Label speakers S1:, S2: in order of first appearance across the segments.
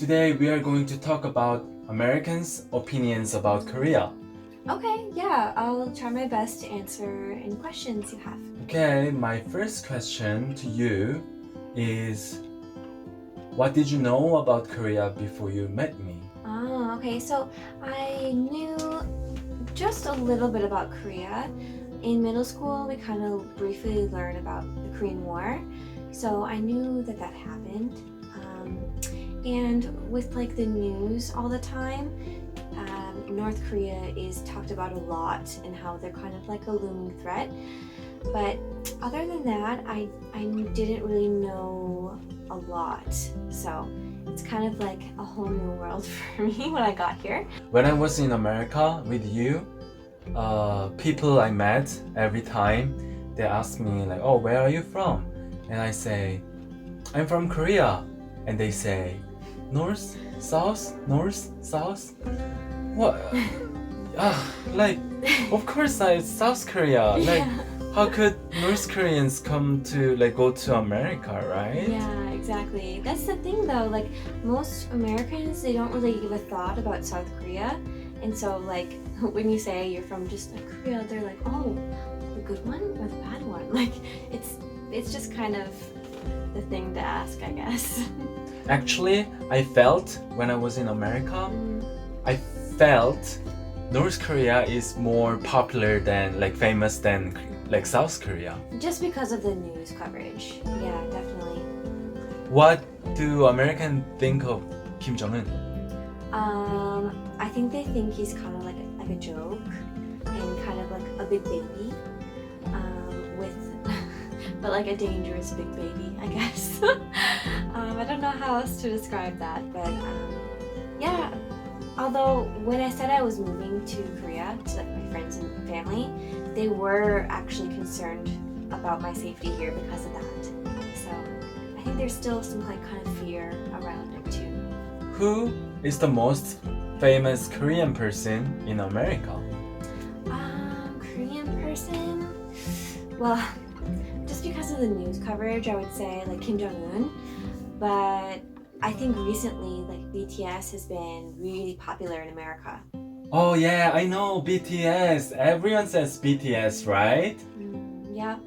S1: Today we are going to talk about Americans' opinions about Korea.
S2: Okay, yeah, I'll try my best to answer any questions you have.
S1: Okay, my first question to you is, what did you know about Korea before you met me?
S2: Okay, so I knew just a little bit about Korea. In middle school, we kind of briefly learned about the Korean War, so I knew that happened. And with like the news all the time, North Korea is talked about a lot and how they're kind of like a looming threat. But other than that, I didn't really know a lot. So it's kind of like a whole new world for me when I got here.
S1: When I was in America with you, people I met every time, they ask me like, oh, where are you from? And I say, I'm from Korea. And they say, North, South, North, South? What? Like, of course it's South Korea. Like, how could North Koreans come to like go to America, right?
S2: Yeah, exactly. That's the thing though, like most Americans, they don't really give a thought about South Korea. And so like when you say you're from just like Korea, they're like, oh, the good one or the bad one? Like it's just kind of the thing to ask, I guess.
S1: Actually, I felt when I was in America, I felt North Korea is more popular than like famous than like South Korea.
S2: Just because of the news coverage. Yeah, definitely.
S1: What do Americans think of Kim Jongun?
S2: I think they think he's kind of like a joke and kind of like a big baby, with but like a dangerous big baby, I guess. I don't know how else to describe that, but yeah. Although when I said I was moving to Korea to like my friends and family, they were actually concerned about my safety here because of that. So I think there's still some like kind of fear around it too.
S1: Who is the most famous Korean person in America?
S2: Korean person? Well, just because of the news coverage, I would say like Kim Jongun. But I think recently like BTS has been really popular in America.
S1: Oh yeah, I know BTS. Everyone says BTS, right?
S2: Yeah.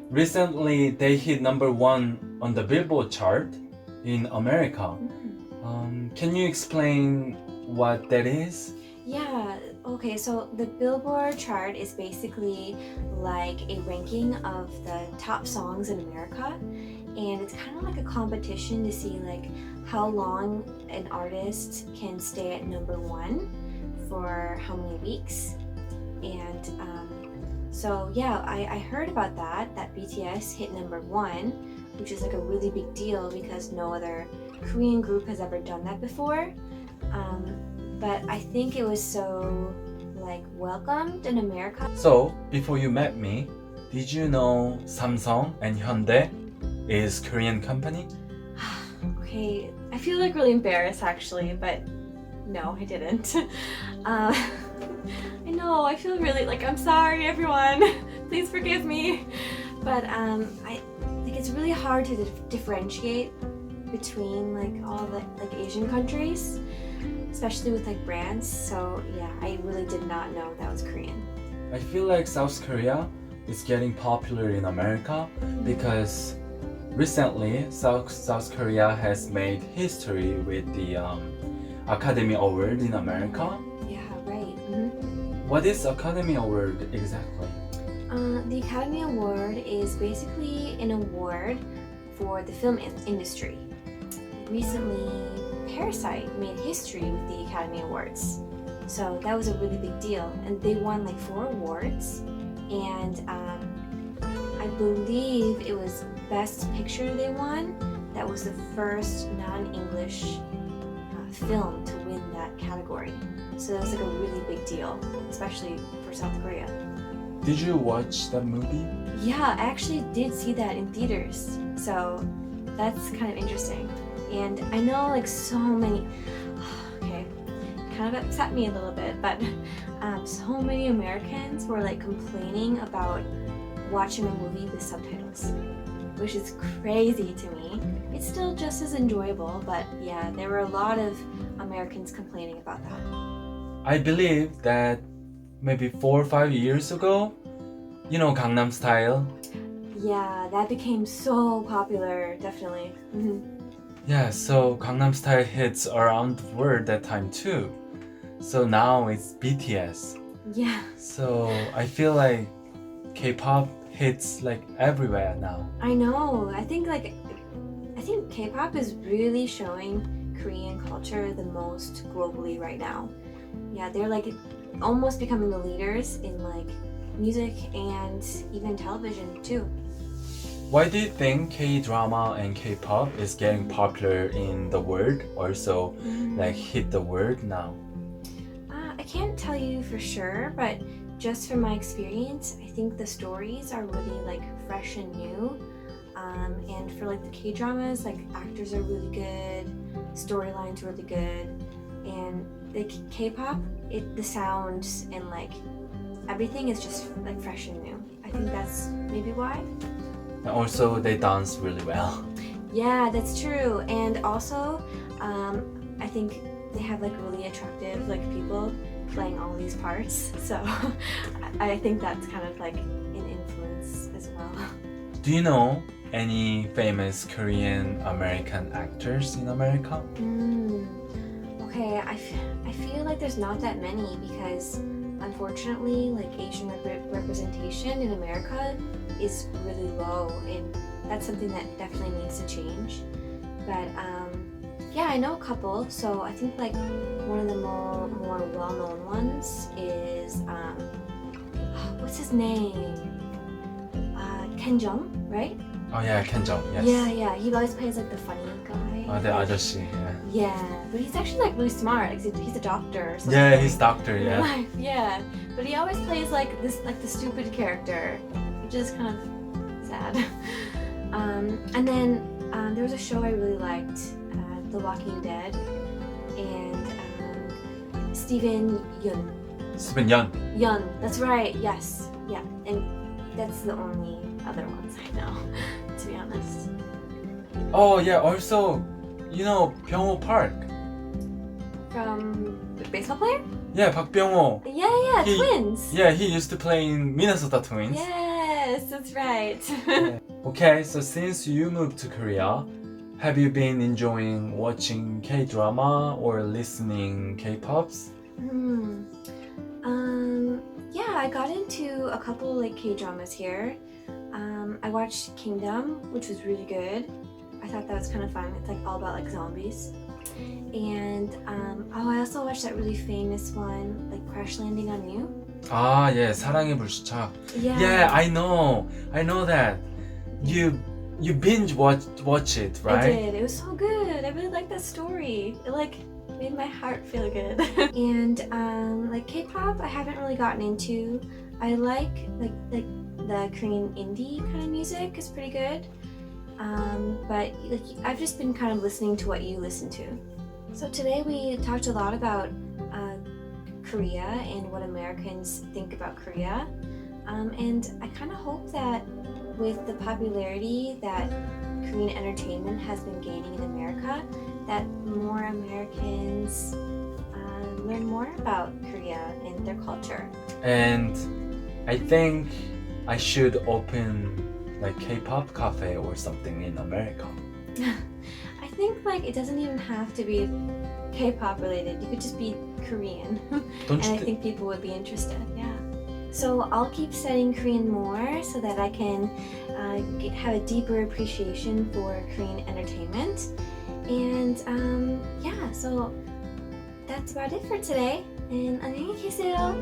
S1: Recently, they hit #1 on the Billboard Chart in America. Can you explain what that is?
S2: Yeah, okay, so the Billboard chart is basically like a ranking of the top songs in America, and it's kind of like a competition to see like how long an artist can stay at #1 for how many weeks. And so yeah, I heard about that BTS hit #1, which is like a really big deal because no other Korean group has ever done that before. But I think it was so like welcomed in America.
S1: So, before you met me, did you know Samsung and Hyundai is Korean company?
S2: Okay, I feel like really embarrassed actually, but no, I didn't. I know, I feel really like I'm sorry everyone. Please forgive me. But I think it's really hard to differentiate between like all the like Asian countries, especially with like brands. So yeah, I really did not know that was Korean.
S1: I feel like South Korea is getting popular in America because recently South Korea has made history with the Academy Award in America.
S2: Yeah, right.
S1: What is Academy Award exactly?
S2: The Academy Award is basically an award for the film industry. Recently, Parasite made history with the Academy Awards. So that was a really big deal. And they won like 4 awards. And I believe it was Best Picture they won. That was the first non-English film to win that category. So that was like a really big deal, especially for South Korea.
S1: Did you watch that movie?
S2: Yeah, I actually did see that in theaters. So that's kind of interesting. And I know like so many, okay, kind of upset me a little bit, but so many Americans were like complaining about watching a movie with subtitles, which is crazy to me it's still just as enjoyable, but yeah, there were a lot of Americans complaining about that.
S1: I believe that maybe 4 or 5 years ago, you know Gangnam Style?
S2: Yeah, that became so popular, definitely.
S1: Yeah, so Gangnam Style hits around the world that time too. So now it's BTS.
S2: Yeah,
S1: So I feel like K-pop hits like everywhere now.
S2: I know. I think K-pop is really showing Korean culture the most globally right now. Yeah, they're like almost becoming the leaders in like music and even television too.
S1: Why do you think K-drama and K-pop is getting popular in the world, also like hit the world now?
S2: I can't tell you for sure, but just from my experience, I think the stories are really like fresh and new. And for like the K-dramas, like actors are really good, storylines really good, and the K-pop, the sounds and like everything is just like fresh and new. I think that's maybe why.
S1: And also they dance really well.
S2: Yeah, that's true. And also, I think they have like really attractive like people playing all these parts. So I think that's kind of like an influence as well.
S1: Do you know any famous Korean American actors in America?
S2: Okay, I feel like there's not that many because unfortunately like Asian representation in America is really low, and that's something that definitely needs to change. But yeah, I know a couple. So I think like one of the more well-known ones is what's his name? Kim Jongun, right?
S1: Oh yeah, Kim Jong, yes.
S2: Yeah. He always plays like the funny guy.
S1: The 아저씨, yeah.
S2: Yeah, but he's actually like really smart. Like he's a doctor. Or something.
S1: Yeah, he's doctor,
S2: In real
S1: yeah.
S2: life, yeah. But he always plays like the stupid character, which is kind of sad. And then there was a show I really liked, The Walking Dead, and Steven Yeun.
S1: Steven Yeun.
S2: Yeun, that's right. Yes, yeah, and that's the only other ones I know, to be honest.
S1: Oh yeah, also, you know Byung-ho Park.
S2: From the baseball player?
S1: Yeah, Park Byung-ho.
S2: Yeah, twins.
S1: Yeah, he used to play in Minnesota Twins.
S2: Yes, that's right.
S1: Okay, so since you moved to Korea, have you been enjoying watching K-drama or listening K-pops?
S2: Yeah, I got into a couple like K-dramas here. I watched Kingdom, which was really good. I thought that was kind of fun. It's like all about like zombies. And I also watched that really famous one, like Crash Landing on You.
S1: Ah, yeah, 사랑의 불시착.
S2: Yeah.
S1: Yeah, I know that. You binge watch it, right?
S2: I did. It was so good. I really liked that story. It like made my heart feel good. And like K-pop, I haven't really gotten into. I like the Korean indie kind of music is pretty good. But like I've just been kind of listening to what you listen to. So today we talked a lot about Korea and what Americans think about Korea. And I kind of hope that with the popularity that Korean entertainment has been gaining in America, that more Americans learn more about Korea and their culture.
S1: And I think I should open like K-pop cafe or something in America.
S2: I think like it doesn't even have to be K-pop related. You could just be Korean.
S1: Don't
S2: And
S1: you
S2: I think people would be interested, yeah. So I'll keep studying Korean more so that I can have a deeper appreciation for Korean entertainment. And yeah, so that's about it for today. And 안녕히 계세요.